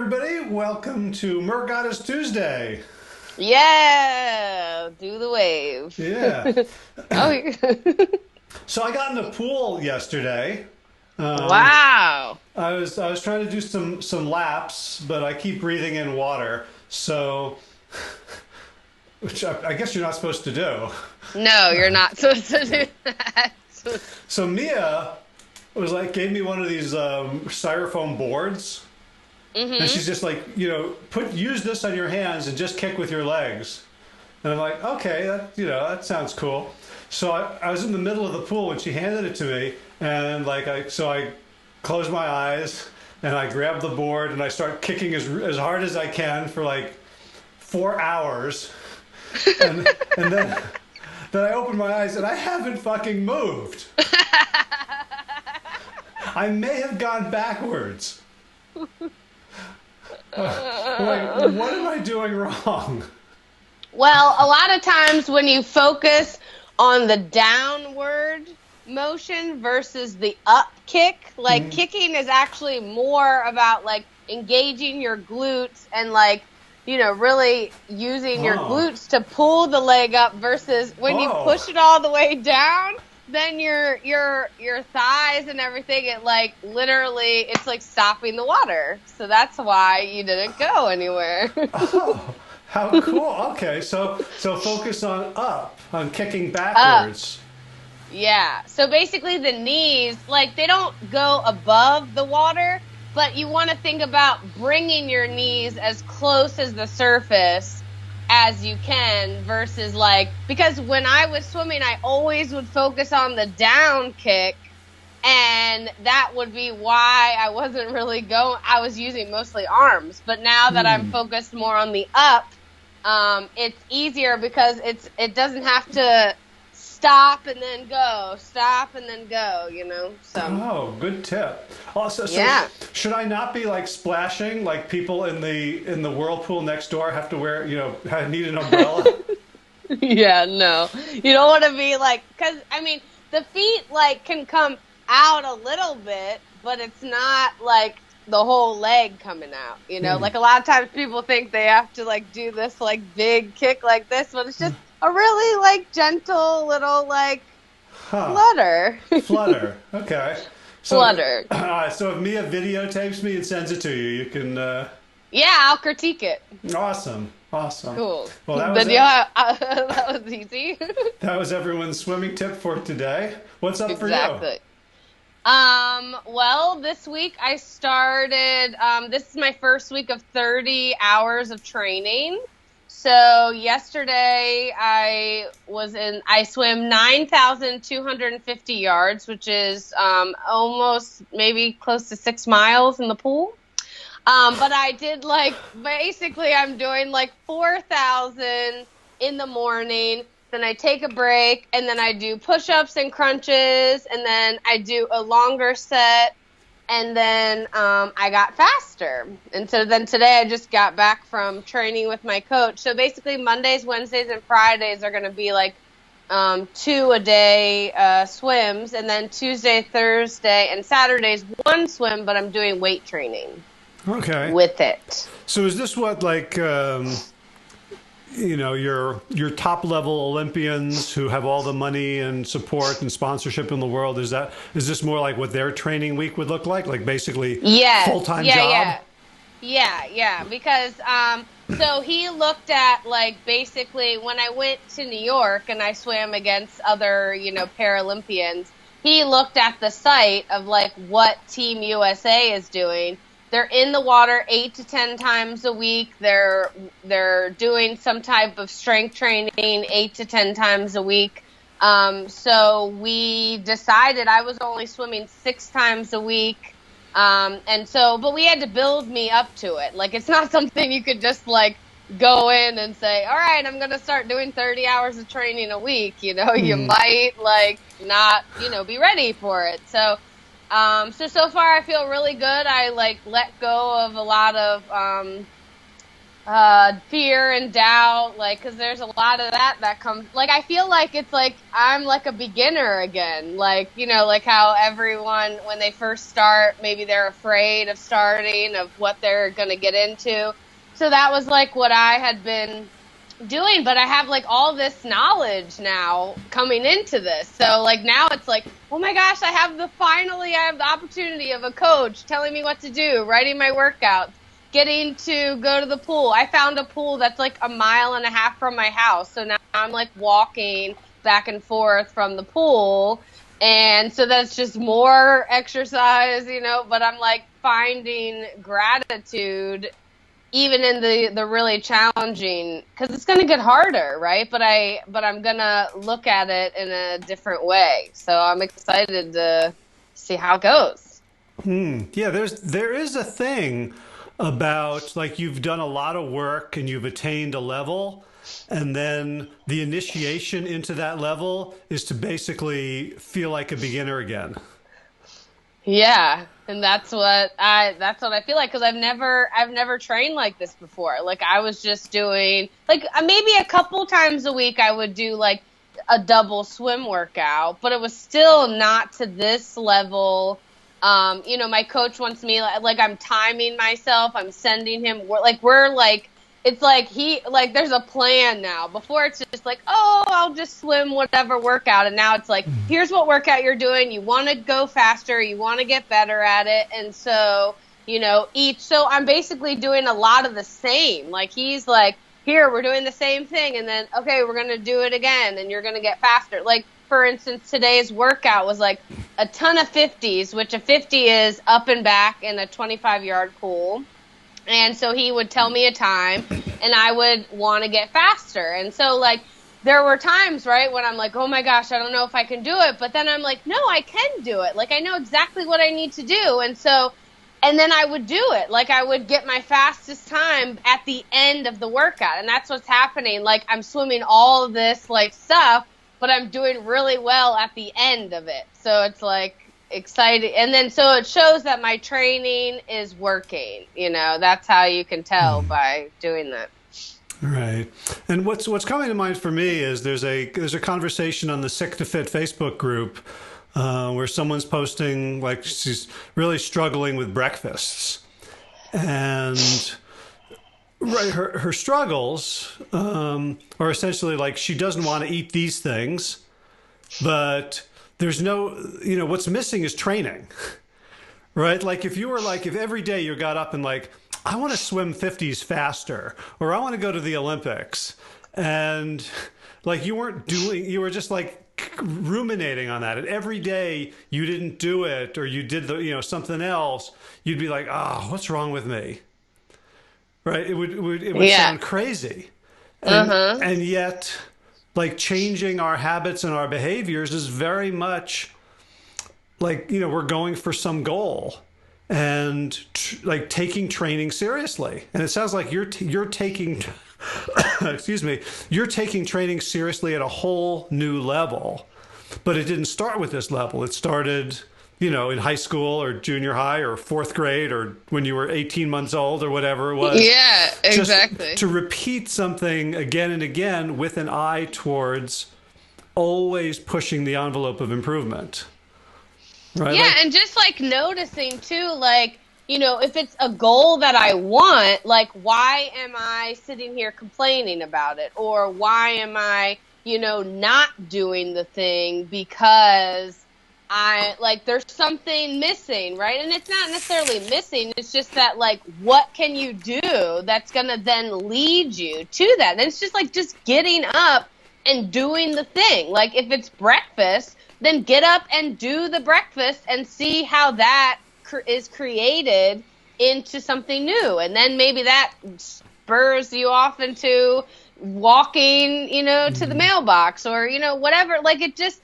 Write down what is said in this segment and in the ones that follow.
Everybody, welcome to Mergoddess Tuesday. Yeah, do the wave. Yeah. Oh, yeah. So I got in the pool yesterday. Um, Wow. I was trying to do some laps, but I keep breathing in water. So, which I guess you're not supposed to do. No, you're not supposed to do that. So Mia was like, gave me one of these styrofoam boards, and Mm-hmm. she's just like, use this on your hands and just kick with your legs. And I'm like, okay, that sounds cool. So I was in the middle of the pool when she handed it to me, and I closed my eyes and I grabbed the board and I start kicking as hard as I can for like 4 hours, and then I opened my eyes and I haven't fucking moved. I may have gone backwards. Like, what am I doing wrong? Well, a lot of times when you focus on the downward motion versus the up kick, like Mm. kicking is actually more about like engaging your glutes and really using your Oh, glutes to pull the leg up versus when you oh. push it all the way down, then your thighs and everything, it like literally it's like stopping the water. So that's why you didn't go anywhere. Oh, how cool. Okay, so focus on up, on kicking Up. backwards. Yeah. So basically the knees, like they don't go above the water, but you want to think about bringing your knees as close as the surface as you can versus because when I was swimming, I always would focus on the down kick, and that would be why I wasn't really going. I was using mostly arms, but now that I'm Hmm. focused more on the up, it's easier because it doesn't have to stop and then go, so Oh, good tip. Also, so yeah. should I not be like splashing like people in the whirlpool next door have to wear, need an umbrella? Yeah, no. You don't want to be cuz I mean, the feet can come out a little bit, but it's not like the whole leg coming out. Hmm. Like a lot of times people think they have to do this big kick like this, but it's just a really gentle little Huh. flutter. Flutter. Okay. So, Flutter. so if Mia videotapes me and sends it to you, you can. Yeah, I'll critique it. Awesome. Awesome. Cool. Well, that was Then it. yeah, that was easy. That was everyone's swimming tip for today. What's up for you? Exactly. Well, this week I started, this is my first week of 30 hours of training. So yesterday I swam 9,250 yards, which is, almost maybe close to 6 miles in the pool. But I did basically I'm doing 4,000 in the morning. Then I take a break and then I do push-ups and crunches and then I do a longer set and then I got faster. And so then today I just got back from training with my coach. So basically Mondays, Wednesdays, and Fridays are going to be 2 a day swims, and then Tuesday, Thursday, and Saturdays one swim, but I'm doing weight training Okay. with it. So is this what your top level Olympians who have all the money and support and sponsorship in the world, is this more like what their training week would look like? Like basically Yes. full-time Yeah, job? yeah. Because so he looked at basically when I went to New York and I swam against other, Paralympians, he looked at the site of what Team USA is doing. They're in the water 8 to 10 times a week. They're doing some type of strength training 8 to 10 times a week. So we decided I was only swimming 6 times a week. But we had to build me up to it. It's not something you could just go in and say, all right, I'm going to start doing 30 hours of training a week. You Hmm. might not, be ready for it. So far I feel really good. I let go of a lot of, Fear and doubt, like, because there's a lot of that comes, like, I feel like it's like I'm like a beginner again, like, like how everyone, when they first start, maybe they're afraid of starting, of what they're gonna get into. So that was like what I had been doing, but I have like all this knowledge now coming into this. So like now it's like, oh my gosh, I have the opportunity of a coach telling me what to do, writing my workouts, getting to go to the pool. I found a pool that's like a mile and a half from my house. So now I'm like walking back and forth from the pool. And so that's just more exercise, but I'm like finding gratitude even in the really challenging, because it's going to get harder, right? But I'm going to look at it in a different way. So I'm excited to see how it goes. Yeah, there is a thing about like you've done a lot of work and you've attained a level, and then the initiation into that level is to basically feel like a beginner again. Yeah, and that's what I feel like, because I've never trained like this before. Like I was just doing like maybe a couple times a week I would do like a double swim workout, but it was still not to this level. My coach wants me like I'm timing myself. I'm sending him we're like it's like there's a plan now. Before it's just like, oh, I'll just swim whatever workout, and now it's like, here's what workout you're doing. You want to go faster, you want to get better at it, and so so I'm basically doing a lot of the same. Like he's like, here, we're doing the same thing, and then okay, we're gonna do it again, and you're gonna get faster. Like for instance, today's workout was like a ton of 50s, which a 50 is up and back in a 25-yard pool. And so he would tell me a time, and I would want to get faster. And so, like, there were times, right, when I'm like, oh, my gosh, I don't know if I can do it. But then I'm like, no, I can do it. Like, I know exactly what I need to do. And then I would do it. Like, I would get my fastest time at the end of the workout. And that's what's happening. Like, I'm swimming all of this, like, stuff, but I'm doing really well at the end of it. So it's, like, exciting. And then so it shows that my training is working. That's how you can tell by doing that. Right. And what's coming to mind for me is there's a conversation on the Sick to Fit Facebook group where someone's posting like she's really struggling with breakfasts, and right, her struggles are essentially like she doesn't want to eat these things, but there's no, what's missing is training, right? Like if every day you got up and like, I want to swim 50s faster, or I want to go to the Olympics, and like you were just like ruminating on that, and every day you didn't do it, or you did something else, you'd be like, oh, what's wrong with me? Right? It would sound crazy. And yet, like changing our habits and our behaviors is very much like, we're going for some goal and like taking training seriously. And it sounds like you're taking, excuse me, you're taking training seriously at a whole new level, but it didn't start with this level. It started, in high school or junior high or fourth grade or when you were 18 months old or whatever it was. Yeah, exactly. Just to repeat something again and again with an eye towards always pushing the envelope of improvement. Right? Yeah, and just like noticing too, like, if it's a goal that I want, like, why am I sitting here complaining about it? Or why am I, not doing the thing because there's something missing, right? And it's not necessarily missing. It's just that, like, what can you do that's going to then lead you to that? And it's just like just getting up and doing the thing. Like, if it's breakfast, then get up and do the breakfast and see how that is created into something new. And then maybe that spurs you off into walking, to the mailbox or, whatever. Like, it just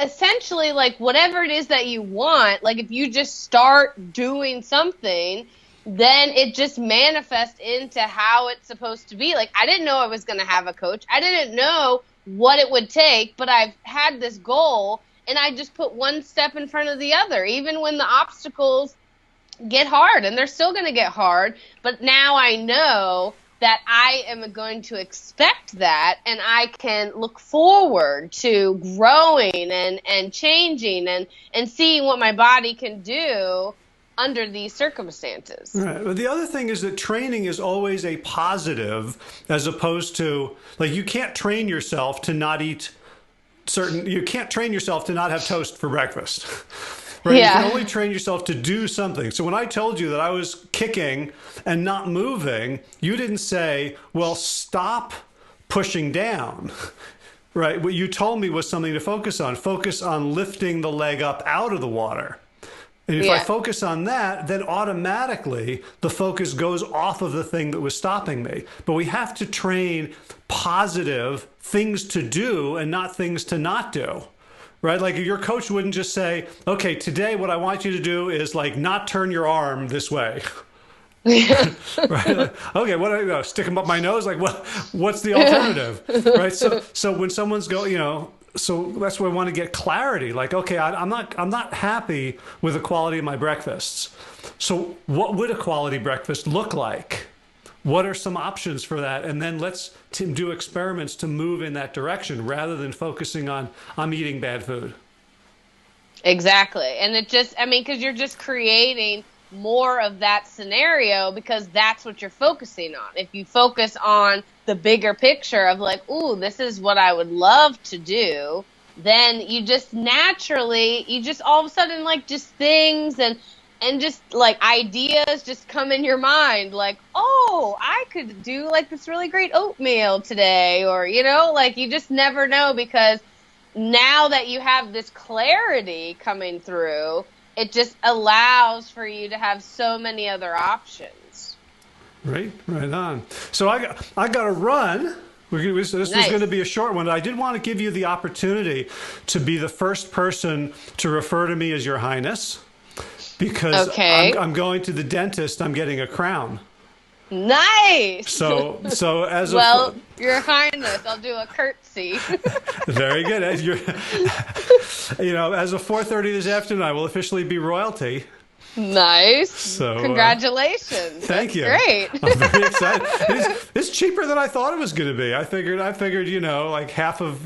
essentially, like, whatever it is that you want, like, if you just start doing something, then it just manifests into how it's supposed to be. Like, I didn't know I was going to have a coach. I didn't know what it would take, but I've had this goal, and I just put one step in front of the other, even when the obstacles get hard, and they're still going to get hard. But now I know that I am going to expect that, and I can look forward to growing and changing and seeing what my body can do under these circumstances. Right. But the other thing is that training is always a positive, as opposed to, like, you can't train yourself to not eat you can't train yourself to not have toast for breakfast. Right? Yeah. You can only train yourself to do something. So when I told you that I was kicking and not moving, you didn't say, well, stop pushing down. Right? What you told me was something to focus on. Focus on lifting the leg up out of the water. And if I focus on that, then automatically the focus goes off of the thing that was stopping me. But we have to train positive things to do and not things to not do. Right? Like, your coach wouldn't just say, okay, today what I want you to do is, like, not turn your arm this way. Right? Like, okay, what do I go? Stick them up my nose? Like, what's the alternative? Right? So when someone's so that's where I want to get clarity. Like, okay, I'm not happy with the quality of my breakfasts. So what would a quality breakfast look like? What are some options for that? And then let's do experiments to move in that direction rather than focusing on, I'm eating bad food. Exactly. And it just, because you're just creating more of that scenario because that's what you're focusing on. If you focus on the bigger picture of, like, ooh, this is what I would love to do, then you just naturally, all of a sudden, like, just things and just, like, ideas just come in your mind, like, oh, I could do, like, this really great oatmeal today, or, like, you just never know, because now that you have this clarity coming through, it just allows for you to have so many other options. Right on. So I got to run. This was going to be a short one. I did want to give you the opportunity to be the first person to refer to me as Your Highness. Because I'm going to the dentist. I'm getting a crown. Nice. So as Your Highness, I'll do a curtsy. Very good. As of 4:30 this afternoon, I will officially be royalty. Nice. So congratulations. Thank you. Great. I'm very excited. It's cheaper than I thought it was going to be. I figured, like half of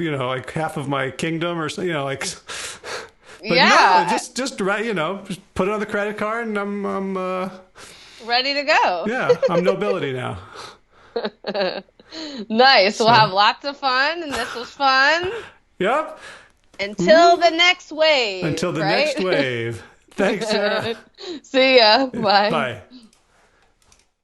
my kingdom, or like. But no, just put it on the credit card, and I'm ready to go. Yeah, I'm nobility now. Nice. We'll have lots of fun, and this was fun. Yep. Until the next wave. Next wave. Thanks, Sarah. See ya. Bye. Bye.